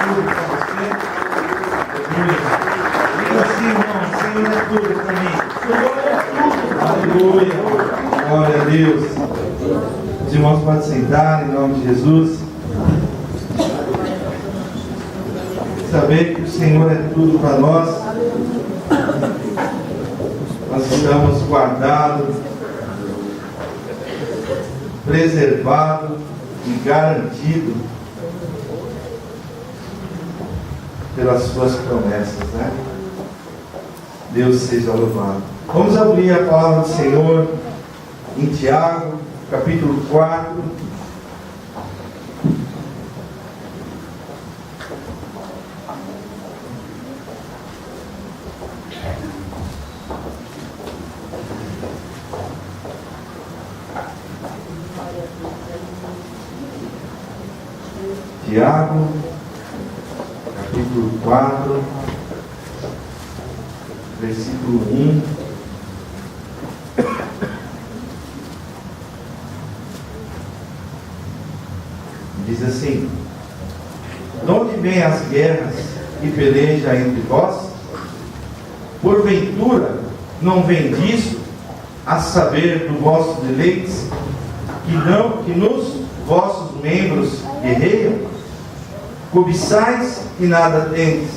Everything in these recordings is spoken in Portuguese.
tudo para você. Diga assim, irmão, o Senhor é tudo para mim. Aleluia. Glória a Deus. Os irmãos podem sentar em nome de Jesus. Saber que o Senhor é tudo para nós. Nós estamos guardados, preservados e garantidos pelas suas promessas, né? Deus seja louvado. Vamos abrir a palavra do Senhor em Tiago, capítulo 4. Tiago, capítulo 4, versículo 1. Diz assim: de onde vêm as guerras e peleja entre vós? Porventura não vem disso, a saber do vosso deleites, que nos vossos membros guerreiam? Cobiçais e nada tendes,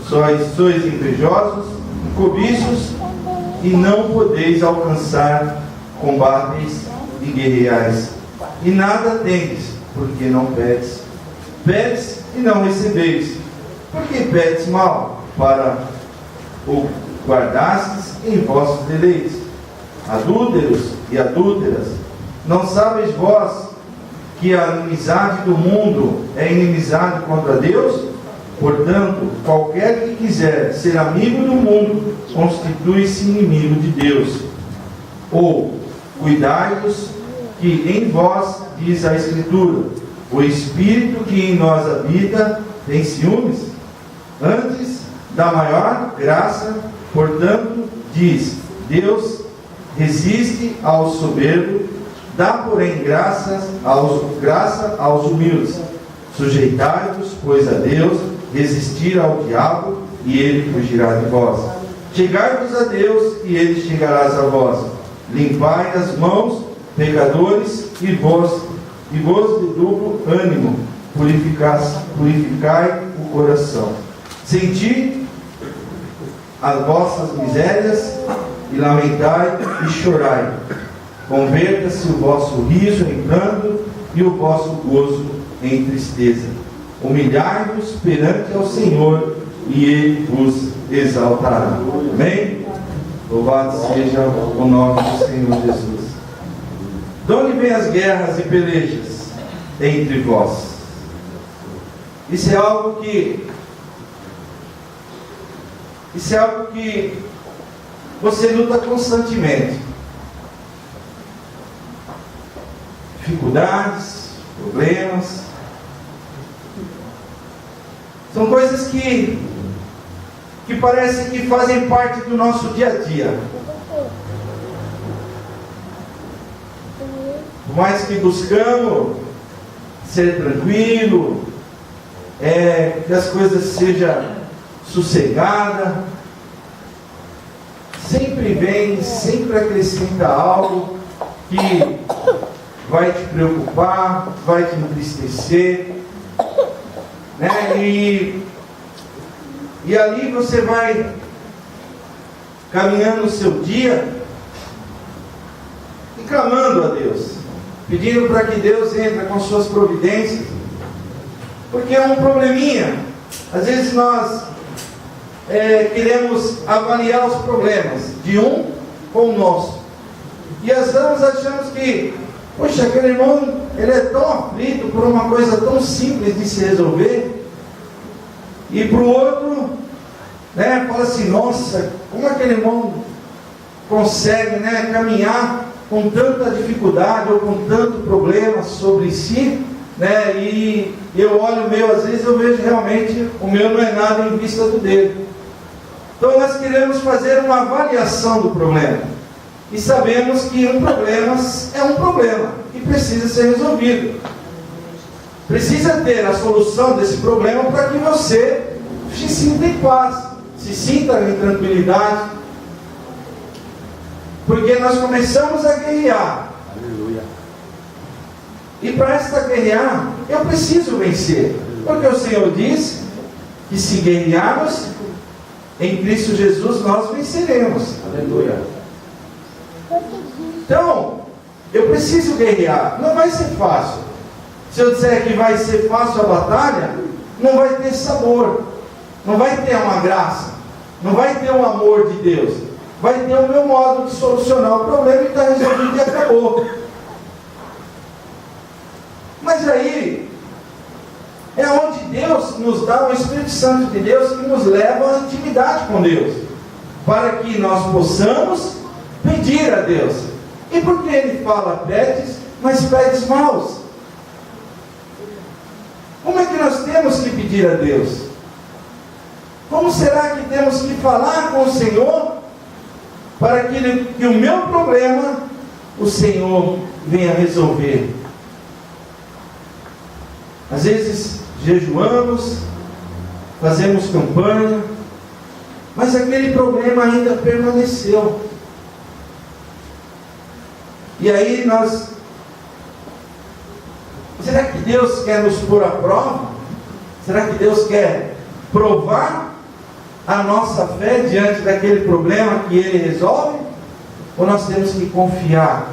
sois invejosos e cobiços, e não podeis alcançar, combates e guerreais, e nada tendes, porque não pedes. Pedes e não recebeis, porque pedes mal, para o guardastes em vossos deleites. Adúlteros e adúlteras, não sabeis vós que a inimizade do mundo é inimizade contra Deus? Portanto, qualquer que quiser ser amigo do mundo, constitui-se inimigo de Deus. Ou, cuidai-vos que em vós, diz a Escritura, o Espírito que em nós habita tem ciúmes? Antes da maior graça, portanto, diz, Deus resiste ao soberbo, dá, porém, graça aos humildes. Sujeitai-vos, pois, a Deus, resistir ao diabo, e ele fugirá de vós. Chegai-vos a Deus, e ele chegará a vós. Limpai as mãos, pecadores, e vos de duplo ânimo, purificai o coração. Senti as vossas misérias, e lamentai e chorai. Converta-se o vosso riso em pranto e o vosso gozo em tristeza. Humilhai-vos perante ao Senhor, e Ele vos exaltará. Amém? Louvado seja o nome do Senhor Jesus. De onde vêm as guerras e pelejas entre vós? Isso é algo que você luta constantemente. Dificuldades, problemas, são coisas que parecem que fazem parte do nosso dia a dia. Por mais que buscamos ser tranquilo, que as coisas sejam sossegadas, sempre acrescenta algo que vai te preocupar, vai te entristecer, né? E ali você vai caminhando o seu dia e clamando a Deus, pedindo para que Deus entre com suas providências, porque é um probleminha. Às vezes nós queremos avaliar os problemas de um com o nosso, e às vezes achamos que, poxa, aquele irmão, ele é tão aflito por uma coisa tão simples de se resolver, e para o outro, né, fala assim, nossa, como aquele irmão consegue, né, caminhar com tanta dificuldade ou com tanto problema sobre si, né, e eu olho o meu, às vezes eu vejo realmente, o meu não é nada em vista do dele. Então nós queremos fazer uma avaliação do problema, e sabemos que um problema é um problema, e precisa ser resolvido. precisa ter a solução desse problema para que você se sinta em paz, se sinta em tranquilidade. Porque nós começamos a guerrear. Aleluia. E para esta guerrear, eu preciso vencer. Porque o Senhor diz que se guerrearmos em Cristo Jesus, nós venceremos. Aleluia. Então, eu preciso guerrear. Não vai ser fácil. Se eu disser que vai ser fácil a batalha, não vai ter sabor, não vai ter uma graça, não vai ter o amor de Deus. Vai ter o meu modo de solucionar o problema e está resolvido e acabou. Mas aí é onde Deus nos dá o Espírito Santo de Deus, que nos leva à intimidade com Deus, para que nós possamos pedir a Deus. E por que ele fala pedes, mas pedes maus? Como é que nós temos que pedir a Deus? Como será que temos que falar com o Senhor para que o meu problema o Senhor venha resolver? Às vezes jejuamos, fazemos campanha, mas aquele problema ainda permaneceu. E aí será que Deus quer nos pôr à prova? Será que Deus quer provar a nossa fé diante daquele problema que Ele resolve? Ou nós temos que confiar,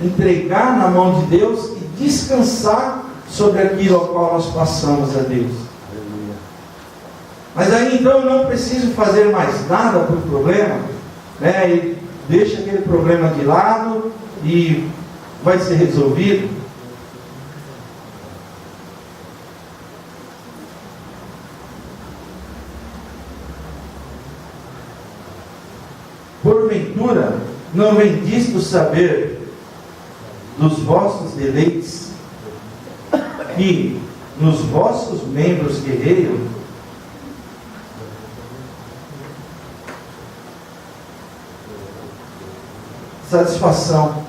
entregar na mão de Deus e descansar sobre aquilo ao qual nós passamos a Deus? Aleluia. Mas aí então eu não preciso fazer mais nada para o problema, e deixa aquele problema de lado e vai ser resolvido. Porventura, não vendiste o saber dos vossos deleites, que nos vossos membros guerreiam? Satisfação.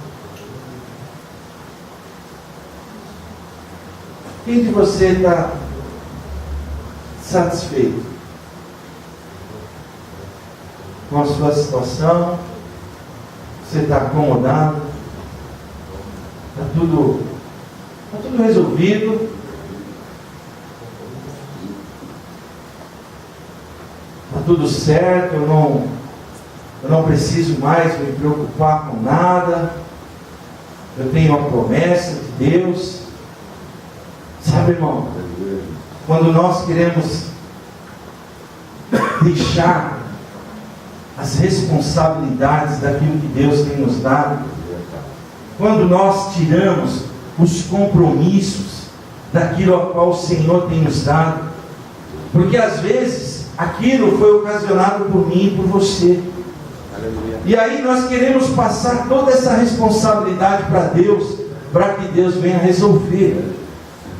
Quem de você está satisfeito com a sua situação? Você está acomodado? Está tudo resolvido? Está tudo certo? Eu não preciso mais me preocupar com nada. Eu tenho a promessa de Deus. Sabe, irmão, quando nós queremos deixar as responsabilidades daquilo que Deus tem nos dado, quando nós tiramos os compromissos daquilo a qual o Senhor tem nos dado, porque às vezes aquilo foi ocasionado por mim e por você. Aleluia. E aí nós queremos passar toda essa responsabilidade para Deus, para que Deus venha resolver.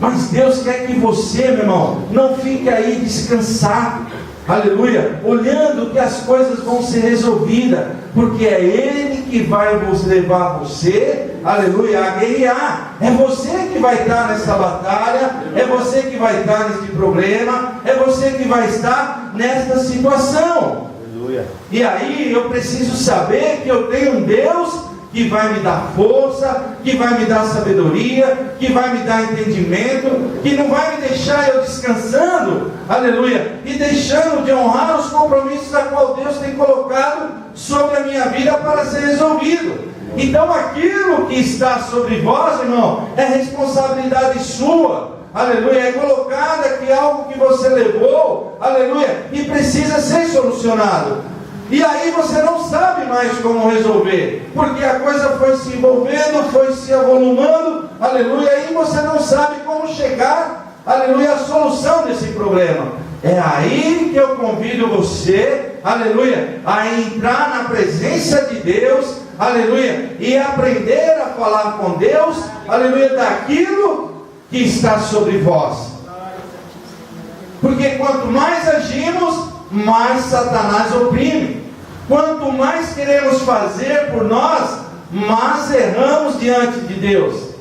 Mas Deus quer que você, meu irmão, não fique aí descansado, aleluia, olhando que as coisas vão ser resolvidas, porque é Ele que vai levar você, aleluia, a guerrear. É você que vai estar nessa batalha, é você que vai estar nesse problema, é você que vai estar nesta situação. Aleluia. E aí eu preciso saber que eu tenho um Deus que vai me dar força, que vai me dar sabedoria, que vai me dar entendimento, que não vai me deixar eu descansando, aleluia, e deixando de honrar os compromissos a qual Deus tem colocado sobre a minha vida para ser resolvido. Então aquilo que está sobre vós, irmão, é responsabilidade sua, aleluia, é colocado aqui algo que você levou, aleluia, e precisa ser solucionado. E aí você não sabe mais como resolver, porque a coisa foi se envolvendo, foi se avolumando, aleluia, e você não sabe como chegar, aleluia, à solução desse problema. É aí que eu convido você, aleluia, a entrar na presença de Deus, aleluia, e aprender a falar com Deus, aleluia, daquilo que está sobre vós. Porque quanto mais agimos, mais Satanás oprime. Quanto mais queremos fazer por nós, mais erramos diante de Deus.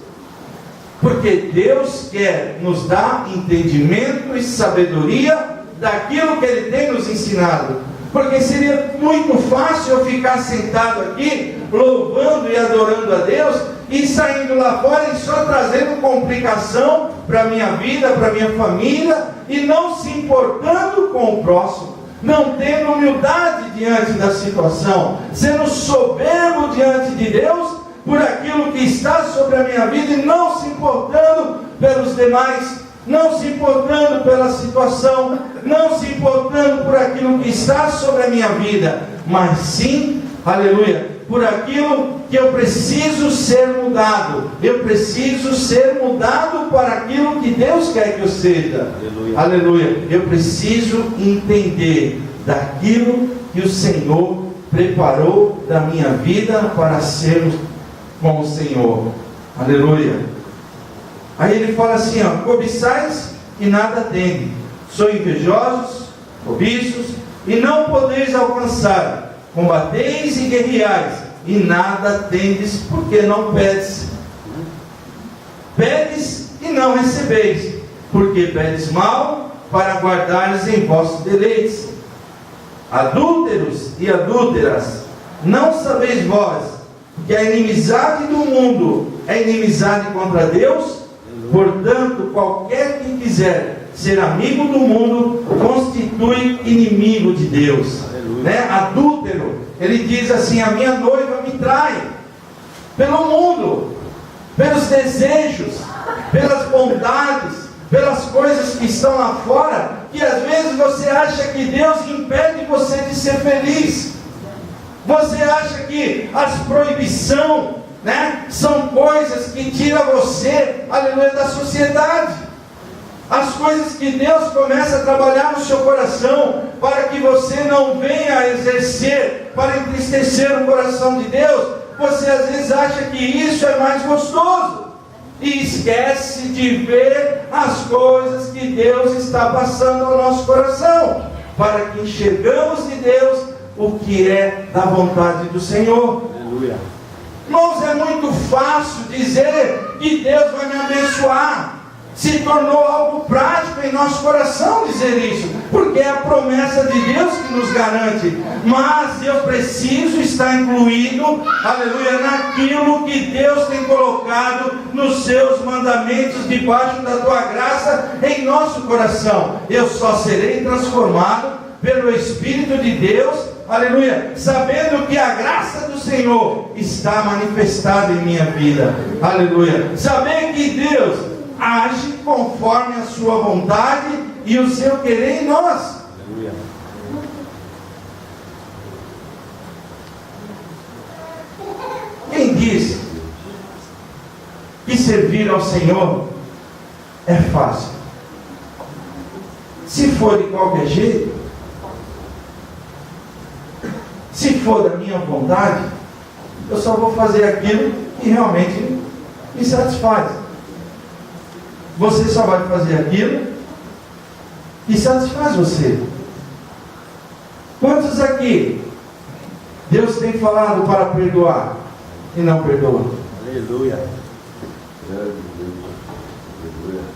Porque Deus quer nos dar entendimento e sabedoria daquilo que Ele tem nos ensinado. Porque seria muito fácil eu ficar sentado aqui, louvando e adorando a Deus, e saindo lá fora e só trazendo complicação para a minha vida, para a minha família, e não se importando com o próximo, não tendo humildade diante da situação, sendo soberbo diante de Deus, por aquilo que está sobre a minha vida, e não se importando pelos demais, não se importando pela situação, não se importando por aquilo que está sobre a minha vida, mas sim, aleluia, por aquilo que eu preciso ser mudado. Eu preciso ser mudado para aquilo que Deus quer que eu seja. Aleluia. Aleluia. Eu preciso entender daquilo que o Senhor preparou da minha vida para sermos com o Senhor. Aleluia. Aí ele fala assim, ó: cobiçais e nada tendes, sois invejosos, cobiços, e não podeis alcançar, combateis e guerreais, e nada tendes, porque não pedes. Pedes e não recebeis, porque pedes mal, para guardares em vossos deleites. Adúlteros e adúlteras, não sabeis vós que a inimizade do mundo é inimizade contra Deus? Portanto, qualquer que quiser ser amigo do mundo, constitui inimigo de Deus. Né? Adúltero, ele diz assim: a minha noiva me trai pelo mundo, pelos desejos, pelas bondades, pelas coisas que estão lá fora, que às vezes você acha que Deus impede você de ser feliz. Você acha que as proibições, né, são coisas que tiram você, aleluia, da sociedade. As coisas que Deus começa a trabalhar no seu coração, para que você não venha a exercer, para entristecer o coração de Deus, você às vezes acha que isso é mais gostoso, e esquece de ver as coisas que Deus está passando ao nosso coração, para que enxergamos de Deus o que é da vontade do Senhor. Aleluia. Irmãos, é muito fácil dizer que Deus vai me abençoar. Se tornou algo prático em nosso coração dizer isso, porque é a promessa de Deus que nos garante. Mas eu preciso estar incluído, aleluia, naquilo que Deus tem colocado nos seus mandamentos, debaixo da tua graça em nosso coração. Eu só serei transformado pelo Espírito de Deus, aleluia, sabendo que a graça do Senhor está manifestada em minha vida, aleluia, saber que Deus age conforme a sua vontade e o seu querer em nós. Aleluia. Quem diz que servir ao Senhor é fácil? Se for de qualquer jeito, se for da minha vontade, eu só vou fazer aquilo que realmente me satisfaz. Você só vai fazer aquilo que satisfaz você. Quantos aqui Deus tem falado para perdoar e não perdoa? Aleluia.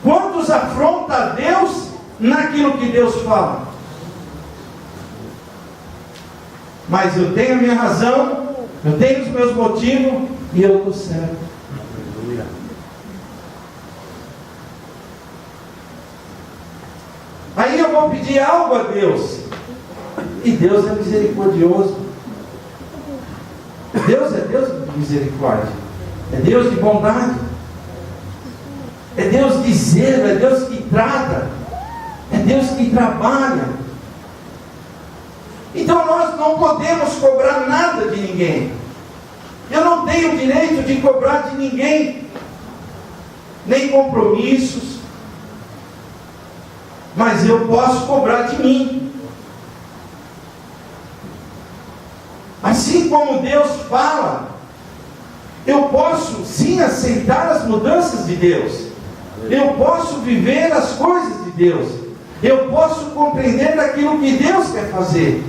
Quantos afrontam a Deus naquilo que Deus fala? Mas eu tenho a minha razão, eu tenho os meus motivos e eu estou certo. Aleluia. Aí eu vou pedir algo a Deus, e Deus é misericordioso. Deus é Deus de misericórdia, é Deus de bondade, é Deus de zelo, é Deus que trata, é Deus que trabalha. Então nós não podemos cobrar nada de ninguém. Eu não tenho direito de cobrar de ninguém, nem compromissos, mas eu posso cobrar de mim. Assim como Deus fala, eu posso sim aceitar as mudanças de Deus, eu posso viver as coisas de Deus, eu posso compreender aquilo que Deus quer fazer.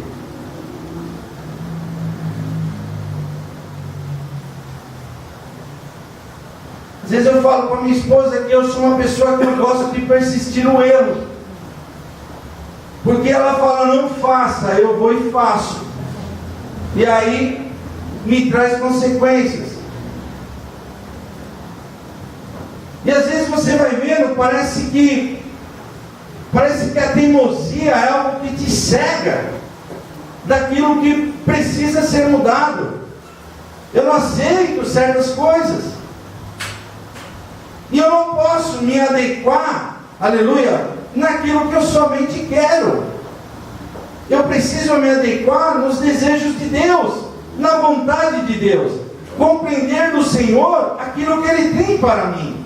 Às vezes eu falo com a minha esposa que eu sou uma pessoa que eu gosto de persistir no erro. Porque ela fala, não faça, eu vou e faço. E aí me traz consequências. E às vezes você vai vendo, parece que a teimosia é algo que te cega daquilo que precisa ser mudado. Eu não aceito certas coisas. E eu não posso me adequar, aleluia, naquilo que eu somente quero. Eu preciso me adequar nos desejos de Deus, na vontade de Deus, compreender do Senhor aquilo que Ele tem para mim,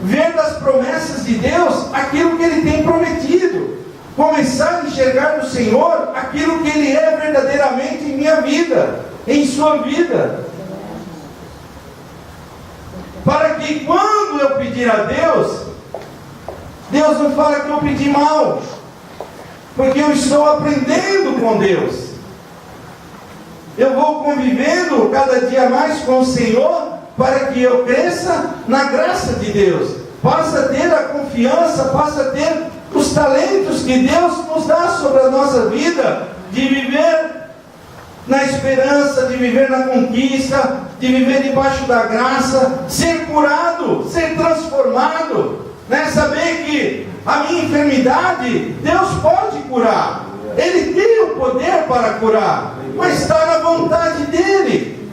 ver das promessas de Deus aquilo que Ele tem prometido, começar a enxergar do Senhor aquilo que Ele é verdadeiramente em minha vida, em sua vida, para que quando eu pedir a Deus, Deus não fala que eu pedi mal, porque eu estou aprendendo com Deus. Eu vou convivendo cada dia mais com o Senhor, para que eu cresça na graça de Deus, possa ter a confiança, possa ter os talentos que Deus nos dá sobre a nossa vida, de viver na esperança, de viver na conquista, de viver debaixo da graça, ser curado, ser transformado, saber que a minha enfermidade, Deus pode curar, Ele tem o poder para curar, mas está na vontade dEle.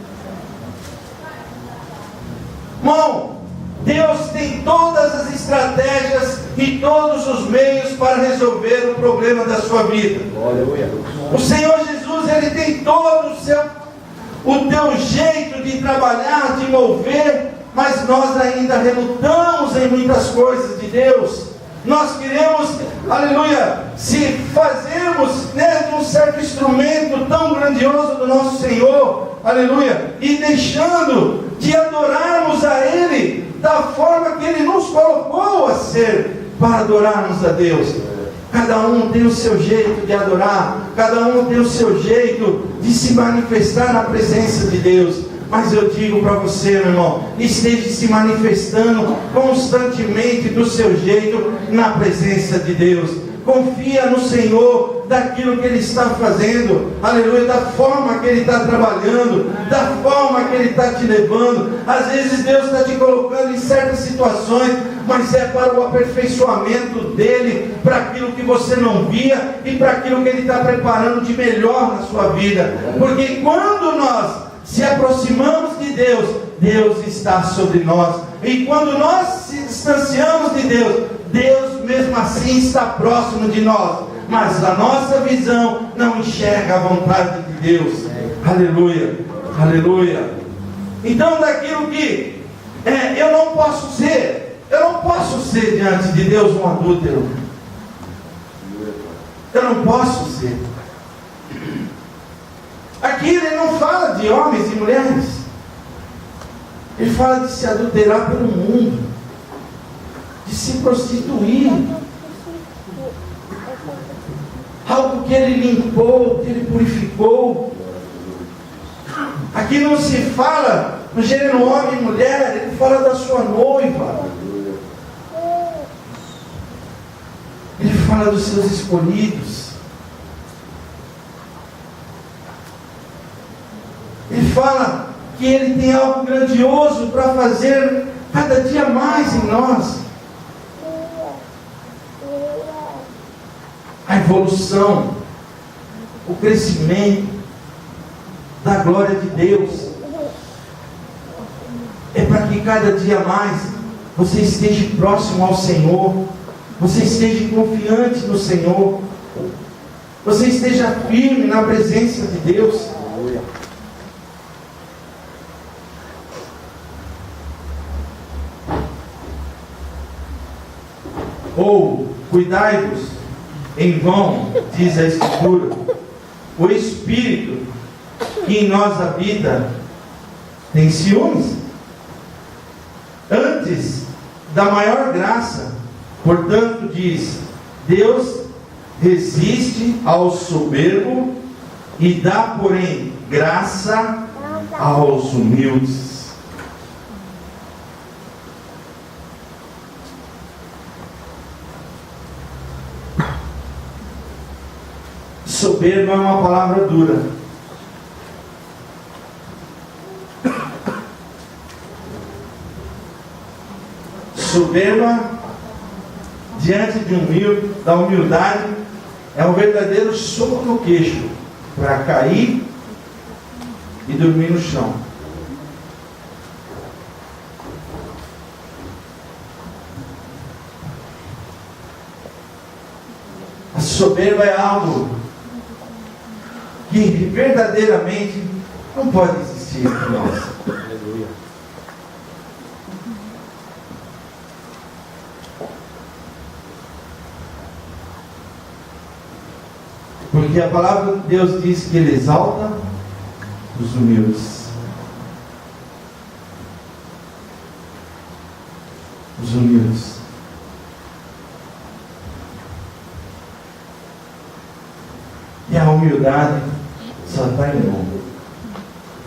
Irmão, Deus tem todas as estratégias e todos os meios para resolver o problema da sua vida. O Senhor Jesus, Ele tem todo o teu jeito de trabalhar, de mover, mas nós ainda relutamos em muitas coisas de Deus. Nós queremos, aleluia, se fazermos de um certo instrumento tão grandioso do nosso Senhor, aleluia, e deixando de adorarmos a Ele da forma que Ele nos colocou a ser, para adorarmos a Deus. Cada um tem o seu jeito de adorar, cada um tem o seu jeito de se manifestar na presença de Deus. Mas eu digo para você, meu irmão, esteja se manifestando constantemente do seu jeito na presença de Deus. Confia no Senhor daquilo que Ele está fazendo, aleluia, da forma que Ele está trabalhando, da forma que Ele está te levando. Às vezes Deus está te colocando em certas situações, mas é para o aperfeiçoamento dEle, para aquilo que você não via e para aquilo que Ele está preparando de melhor na sua vida. Porque quando nós se aproximamos de Deus, Deus está sobre nós. E quando nós se distanciamos de Deus, Deus mesmo assim está próximo de nós. Mas a nossa visão não enxerga a vontade de Deus. Aleluia, aleluia. Então daquilo que eu não posso ser diante de Deus um adúltero. Eu não posso ser. Aqui Ele não fala de homens e mulheres, Ele fala de se adulterar pelo mundo, de se prostituir, algo que Ele limpou, que Ele purificou. Aqui não se fala no gênero homem e mulher, Ele fala da sua noiva, Ele fala dos seus escolhidos. Ele fala que Ele tem algo grandioso para fazer cada dia mais em nós. A evolução, o crescimento da glória de Deus é para que cada dia mais você esteja próximo ao Senhor, você esteja confiante no Senhor, você esteja firme na presença de Deus. Ou, cuidai-vos, em vão, diz a Escritura, o Espírito que em nós habita tem ciúmes. Antes da maior graça, portanto, diz: Deus resiste ao soberbo e dá, porém, graça aos humildes. Soberba é uma palavra dura. Soberba, diante da humildade, é um verdadeiro soco no queixo, para cair e dormir no chão. A soberba é algo que verdadeiramente não pode existir entre nós. Aleluia. Porque a palavra de Deus diz que Ele exalta os humildes. Os humildes. E a humildade só está em um,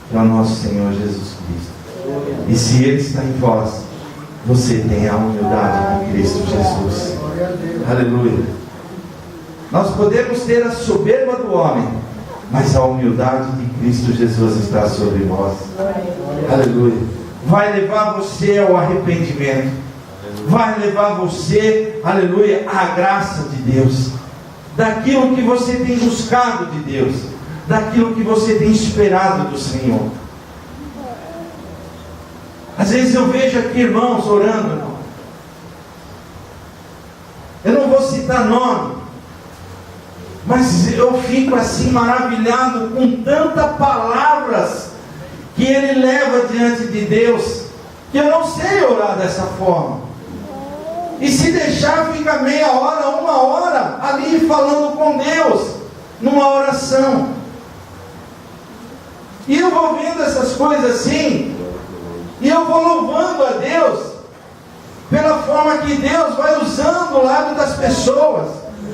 que é o nosso Senhor Jesus Cristo. E se Ele está em vós, você tem a humildade de Cristo Jesus. Aleluia. Nós podemos ter a soberba do homem, mas a humildade de Cristo Jesus está sobre nós. Aleluia. Vai levar você ao arrependimento. Vai levar você, aleluia, à graça de Deus. Daquilo que você tem buscado de Deus, daquilo que você tem esperado do Senhor. Às vezes eu vejo aqui irmãos orando, irmão. Eu não vou citar nome, mas eu fico assim maravilhado com tantas palavras que ele leva diante de Deus, que eu não sei orar dessa forma. E se deixar, fica meia hora, uma hora ali falando com Deus, numa oração. E eu vou vendo essas coisas assim, e eu vou louvando a Deus, pela forma que Deus vai usando o lado das pessoas,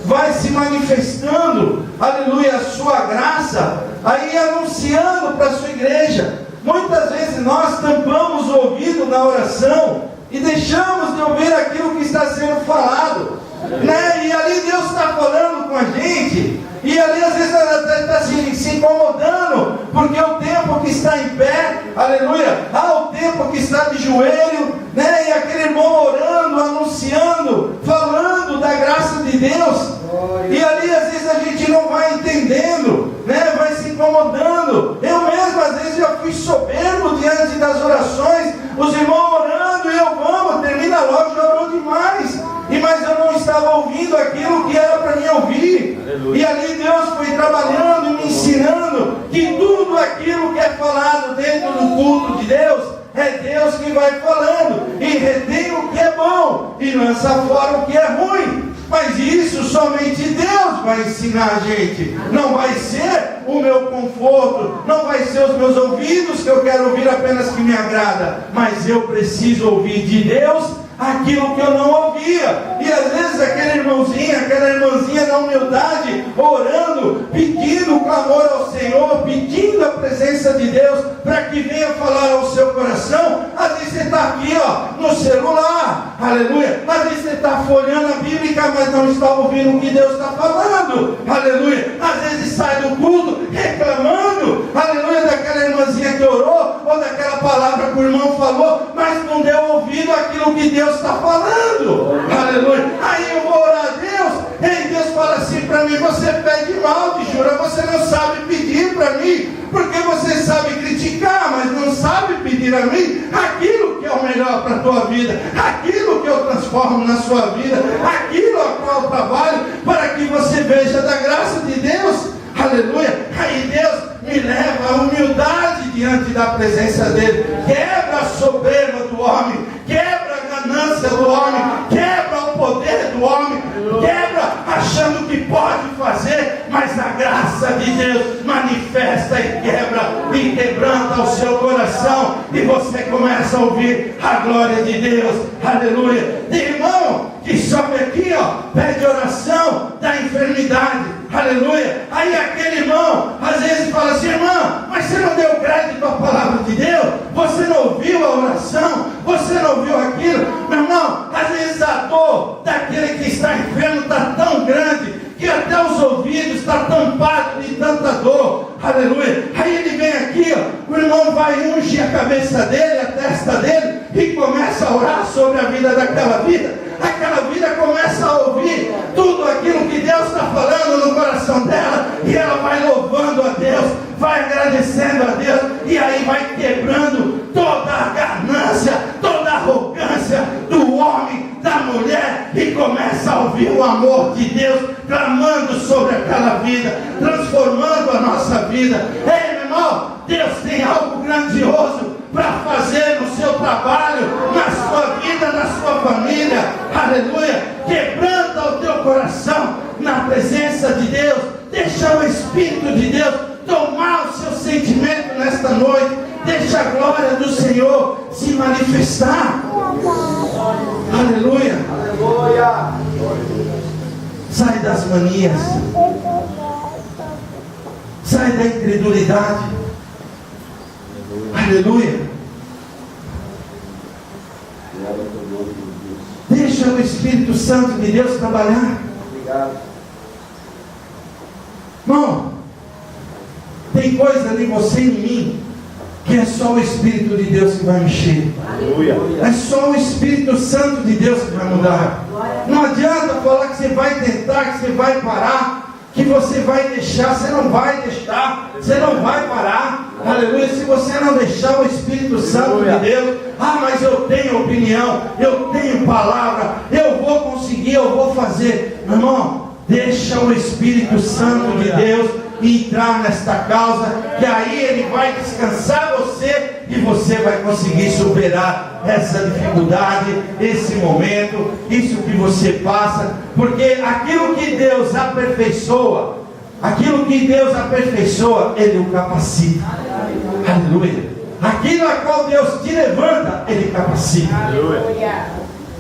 vai se manifestando, aleluia, a sua graça, aí anunciando para a sua igreja. Muitas vezes nós tampamos o ouvido na oração, e deixamos de ouvir aquilo que está sendo falado, né? E ali Deus está falando com a gente, e ali às vezes está se incomodando, porque o tempo que está em pé, aleluia, o tempo que está de joelho, né? E aquele irmão orando, anunciando, falando da graça de Deus, e ali às vezes a gente não vai entendendo, né? Vai se incomodando. Eu mesmo às vezes já fui soberbo diante das orações, os irmãos orando, e eu termina logo, já orou demais, mas eu não estava ouvindo aquilo que era para mim ouvir. Aleluia. E ali Deus foi trabalhando e me ensinando que tudo aquilo que é falado dentro do culto de Deus, é Deus que vai falando, e retém o que é bom, e lança fora o que é ruim. Mas isso somente Deus vai ensinar a gente. Não vai ser o meu conforto, não vai ser os meus ouvidos que eu quero ouvir apenas que me agrada, mas eu preciso ouvir de Deus aquilo que eu não ouvia. E às vezes aquele irmãozinho, aquela irmãzinha na humildade, orando, pedindo o clamor ao Senhor, pedindo a presença de Deus para que venha falar ao seu coração. Às vezes você está aqui no celular, aleluia, às vezes você está folhando a Bíblia, mas não está ouvindo o que Deus está falando, aleluia. Às vezes sai do culto reclamando, aleluia, daquela irmãzinha que orou, ou daquela palavra que o irmão falou, mas não deu ouvido àquilo que Deus está falando, aleluia. Aí eu vou orar a Deus, e Deus fala assim para mim: você pede mal, de jura, você não sabe pedir para mim, porque você sabe criticar, mas não sabe pedir a mim aquilo que é o melhor para a tua vida, aquilo que eu transformo na sua vida, aquilo a qual eu trabalho, para que você veja da graça de Deus, aleluia. Aí Deus me leva à humildade diante da presença dele, quebra a soberba do homem, quebra a ganância do homem, quebra o poder do homem, quebra achando que pode fazer, mas a graça de Deus manifesta e quebra e quebranta o seu coração, e você começa a ouvir a glória de Deus, aleluia. Tem irmão que sobe aqui, pede oração da enfermidade, aleluia. Aí aquele irmão às vezes fala assim: irmão, mas você não deu crédito à palavra de Deus, você não ouviu a oração, você não ouviu aquilo. Meu irmão, às vezes a dor daquele que está enfermo está tão grande que até os ouvidos está tampado de tanta dor, aleluia. Aí ele vem aqui, ó, o irmão vai ungir a cabeça dele, a testa dele, e começa a orar sobre a vida daquela vida. Aquela vida começa a ouvir tudo aquilo que Deus está falando no coração dela, e ela vai louvando a Deus, vai agradecendo a Deus, e aí vai quebrando toda a ganância, toda a arrogância do homem, da mulher, e começa a ouvir o amor de Deus clamando sobre aquela vida, transformando a nossa vida. Ei, meu irmão, Deus tem algo grandioso para fazer no seu trabalho, na sua vida, na sua família, aleluia. Quebranta o teu coração na presença de Deus, deixa o Espírito de Deus tomar o seu sentimento nesta noite, deixa a glória do Senhor se manifestar, aleluia. Sai das manias, sai da incredulidade, aleluia. Deixa o Espírito Santo de Deus trabalhar. Irmão, tem coisa em você e em mim que é só o Espírito de Deus que vai mexer. É só o Espírito Santo de Deus que vai mudar. Não adianta falar que você vai tentar, que você vai parar, que você vai deixar. Você não vai deixar, você não vai parar, aleluia. Se você não deixar o Espírito Santo de Deus, mas eu tenho opinião, eu tenho palavra, eu vou conseguir, eu vou fazer. Meu irmão, deixa o Espírito Santo de Deus entrar nesta causa, que aí ele vai descansar você, e você vai conseguir superar essa dificuldade, esse momento, isso que você passa, porque aquilo que Deus aperfeiçoa, Ele o capacita, aleluia. Aquilo a qual Deus te levanta, Ele capacita, aleluia.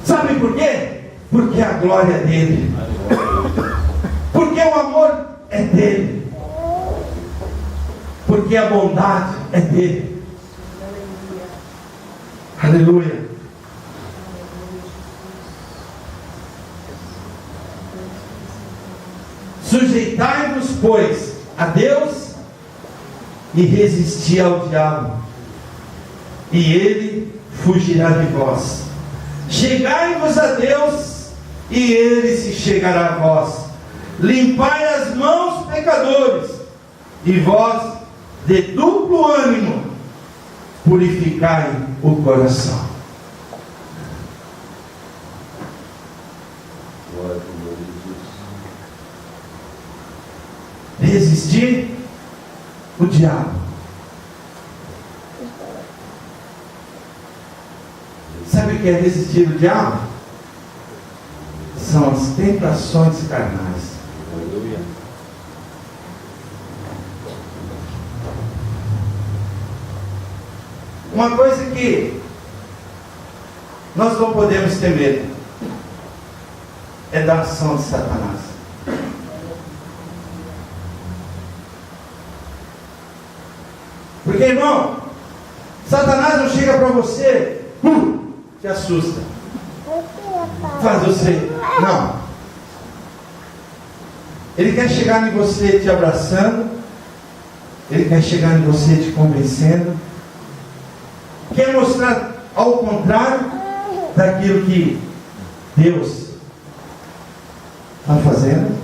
Sabe por quê? Porque a glória é dele, porque o amor é dele, porque a bondade é dele, aleluia. Sujeitai-vos, pois, a Deus, e resisti ao diabo, e ele fugirá de vós. Chegai-vos a Deus, e ele se chegará a vós. Limpai as mãos, pecadores, e vós, de duplo ânimo, purificai o coração. Resistir o diabo. Sabe o que é resistir o diabo? São as tentações carnais. Uma coisa que nós não podemos ter medo é da ação de Satanás. Porque, irmão, Satanás não chega para você, te assusta, faz você, não. Ele quer chegar em você te abraçando, ele quer chegar em você te convencendo, quer mostrar ao contrário daquilo que Deus está fazendo.